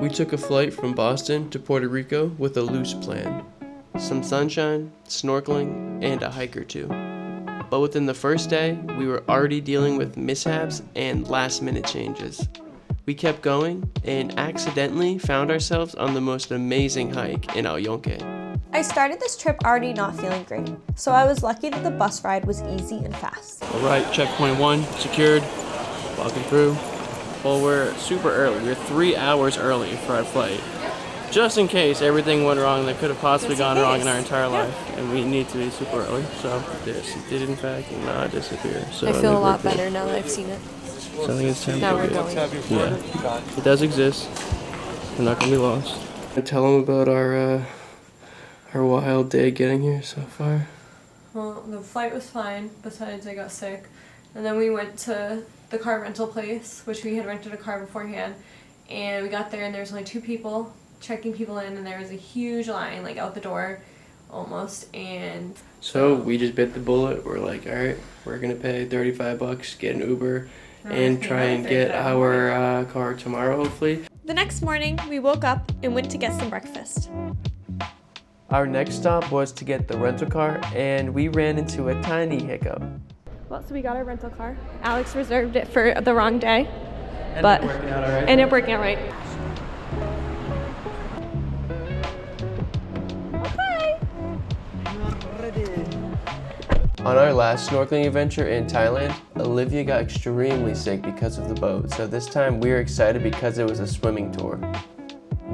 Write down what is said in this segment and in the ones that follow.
We took a flight from Boston to Puerto Rico with a loose plan. Some sunshine, snorkeling, and a hike or two. But within the first day, we were already dealing with mishaps and last-minute changes. We kept going and accidentally found ourselves on the most amazing hike in YUNQUE. I started this trip already not feeling great, so I was lucky that the bus ride was easy and fast. All right, checkpoint 1 secured, walking through. Well, we're super early. We're 3 hours early for our flight. Just in case everything went wrong that could have possibly gone wrong in our entire life. And we need to be super early. So this did in fact not disappear. So I feel a lot better now that I've seen it. So I think it's time now to we're going. Yeah, it does exist. We're not gonna be lost. Tell them about our wild day getting here so far. Well, the flight was fine, besides I got sick. And then we went to the car rental place, which we had rented a car beforehand. And we got there and there was only 2 people checking people in, and there was a huge line like out the door almost. And so we just bit the bullet. We're like, all right, we're gonna pay $35, get an Uber, and try and get our car tomorrow, hopefully. The next morning, we woke up and went to get some breakfast. Our next stop was to get the rental car, and we ran into a tiny hiccup. Well, so we got our rental car. Alex reserved it for the wrong day, Ended up working out all right. Ended up working out right. On our last snorkeling adventure in Thailand, Olivia got extremely sick because of the boat, so this time we were excited because it was a swimming tour.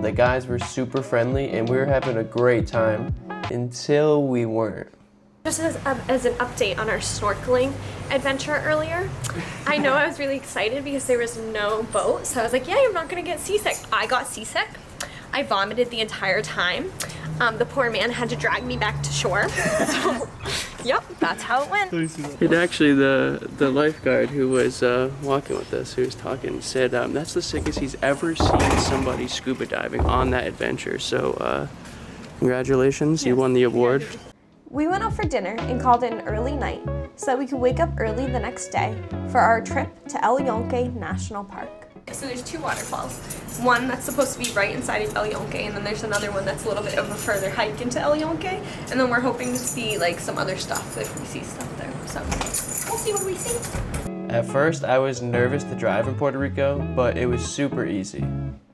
The guys were super friendly and we were having a great time until we weren't. Just as an update on our snorkeling adventure earlier, I know I was really excited because there was no boat, so I was like, yeah, I'm not gonna get seasick. I got seasick. I vomited the entire time. The poor man had to drag me back to shore. So, yep, that's how it went. And actually, the lifeguard who was walking with us, who was talking, said that's the sickest he's ever seen somebody scuba diving on that adventure. So, congratulations, you won the award. We went out for dinner and called it an early night so that we could wake up early the next day for our trip to YUNQUE National Park. So there's 2 waterfalls. One that's supposed to be right inside of YUNQUE, and then there's another one that's a little bit of a further hike into YUNQUE, and then we're hoping to see like some other stuff if we see stuff there. So we'll see what we see. At first, I was nervous to drive in Puerto Rico, but it was super easy.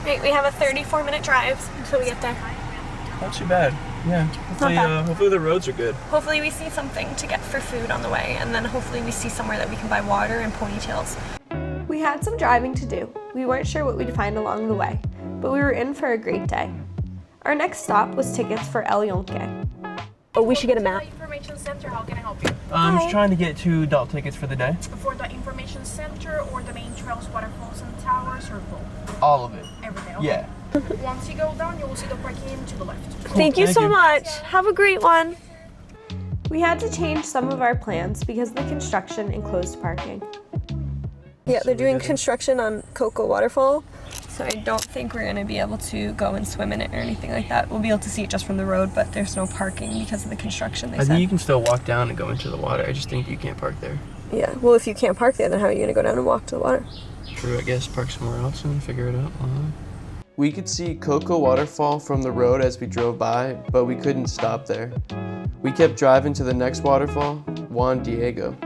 Right, we have a 34-minute drive until we get there. Not too bad. Yeah. Hopefully the roads are good. Hopefully we see something to get for food on the way, and then hopefully we see somewhere that we can buy water and ponytails. We had some driving to do. We weren't sure what we'd find along the way, but we were in for a great day. Our next stop was tickets for YUNQUE. Oh, we should get a map. Information Center, how can I help you? I'm just trying to get 2 adult tickets for the day. For the Information Center or the main trails, waterfalls, and towers, or both? All of it. Everything, okay. Yeah. Once you go down, you will see the parking to the left. Thank you so much. Have a great one. We had to change some of our plans because of the construction and closed parking. Yeah, they're doing construction on Coco Waterfall, so I don't think we're going to be able to go and swim in it or anything like that. We'll be able to see it just from the road, but there's no parking because of the construction, they said. I think you can still walk down and go into the water. I just think you can't park there. Yeah, well, if you can't park there, then how are you going to go down and walk to the water? True, I guess park somewhere else and figure it out. We could see Coco Waterfall from the road as we drove by, but we couldn't stop there. We kept driving to the next waterfall, Juan Diego.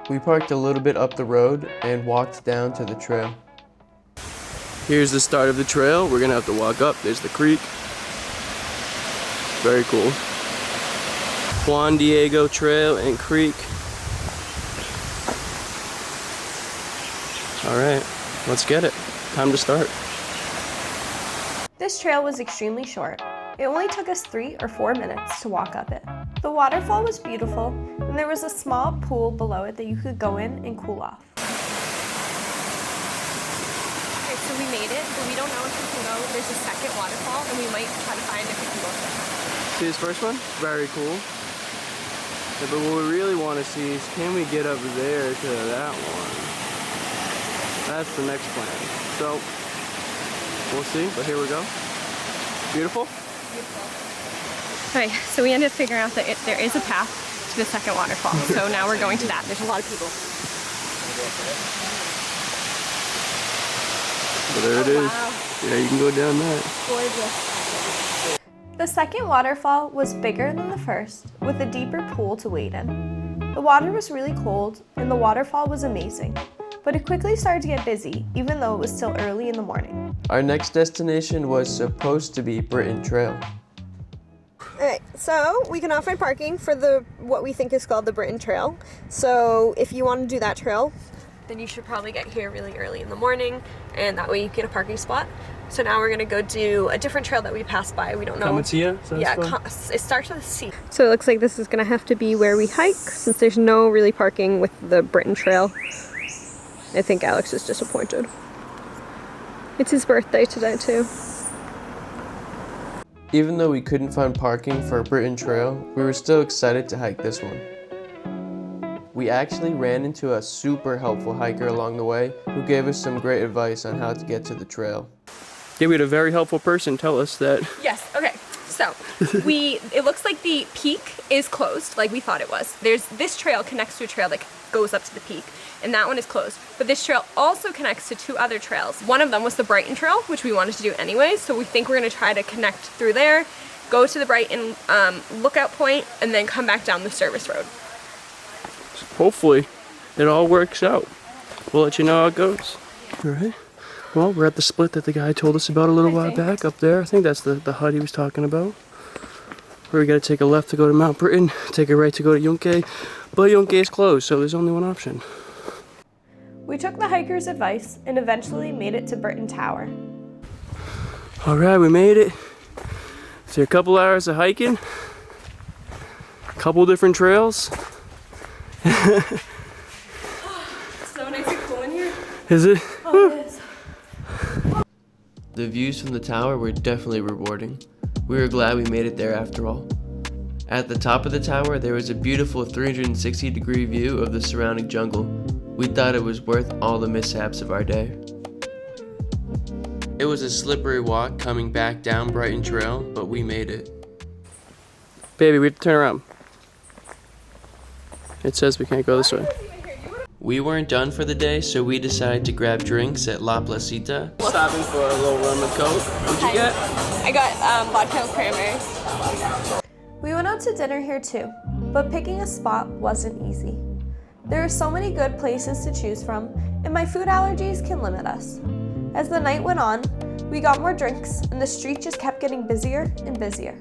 We parked a little bit up the road and walked down to the trail. Here's the start of the trail. We're gonna have to walk up. There's the creek. Very cool. Juan Diego Trail and Creek. All right, let's get it. Time to start. This trail was extremely short. It only took us 3 or 4 minutes to walk up it. The waterfall was beautiful, and there was a small pool below it that you could go in and cool off. Okay, so we made it, but we don't know if we can go. There's a second waterfall, and we might try to find if we can go there. See this first one? Very cool. Yeah, but what we really want to see is, can we get up there to that one? That's the next plan. So, we'll see, but here we go. Beautiful? Okay, so we ended up figuring out that there is a path to the second waterfall. So now we're going to that. There's a lot of people. But there it is. Wow. Yeah, you can go down that. Gorgeous. The second waterfall was bigger than the first, with a deeper pool to wade in. The water was really cold, and the waterfall was amazing, but it quickly started to get busy, even though it was still early in the morning. Our next destination was supposed to be Britain Trail. Alright, so we cannot find parking for what we think is called the Britain Trail. So if you want to do that trail, then you should probably get here really early in the morning, and that way you get a parking spot. So now we're gonna go do a different trail that we passed by. We don't know. Kamatia? Yeah, it starts with a C. So it looks like this is gonna have to be where we hike, since there's no really parking with the Britain Trail. I think Alex is disappointed. It's his birthday today too. Even though we couldn't find parking for Britain Trail, we were still excited to hike this one. We actually ran into a super helpful hiker along the way who gave us some great advice on how to get to the trail. Yeah, we had a very helpful person tell us that. Yes, okay. So, it looks like the peak is closed, like we thought it was. This trail connects to a trail that goes up to the peak, and that one is closed. But this trail also connects to 2 other trails. One of them was the Brighton Trail, which we wanted to do anyway, so we think we're gonna try to connect through there, go to the Brighton lookout point, and then come back down the service road. Hopefully, it all works out. We'll let you know how it goes. All right. Well, we're at the split that the guy told us about a little while back up there. I think that's the hut he was talking about. Where we gotta take a left to go to Mount Britain, take a right to go to YUNQUE, but YUNQUE is closed, so there's only one option. We took the hiker's advice and eventually made it to Britain Tower. All right, we made it. So a couple hours of hiking, a couple different trails. It's so nice and cool in here. Is it? Oh, it is. The views from the tower were definitely rewarding. We were glad we made it there after all. At the top of the tower, there was a beautiful 360-degree view of the surrounding jungle. We thought it was worth all the mishaps of our day. It was a slippery walk coming back down Brighton Trail, but we made it. Baby, we have to turn around. It says we can't go this way. We weren't done for the day, so we decided to grab drinks at La Placita. Stopping for a little rum and coke. What'd you get? I got vodka with cranberries. We went out to dinner here too, but picking a spot wasn't easy. There are so many good places to choose from, and my food allergies can limit us. As the night went on, we got more drinks, and the street just kept getting busier and busier.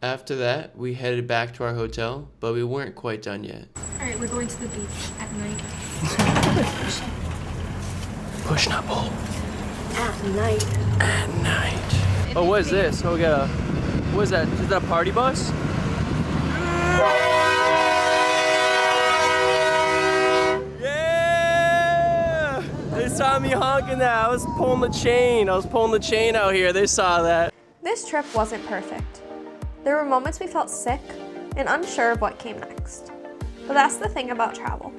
After that, we headed back to our hotel, but we weren't quite done yet. Alright, we're going to the beach at night. Push, not pull. At night. At night. Oh, what is this? Oh, we got a... What is that? Is that a party bus? Yeah! They saw me honking that. I was pulling the chain. I was pulling the chain out here. They saw that. This trip wasn't perfect. There were moments we felt sick and unsure of what came next. But that's the thing about travel.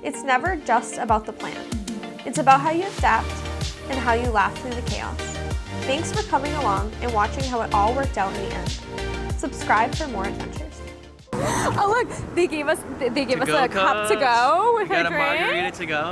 It's never just about the plan. It's about how you adapt and how you laugh through the chaos. Thanks for coming along and watching how it all worked out in the end. Subscribe for more adventures. Oh look, they gave us a cup to go with our drink. Got a margarita to go.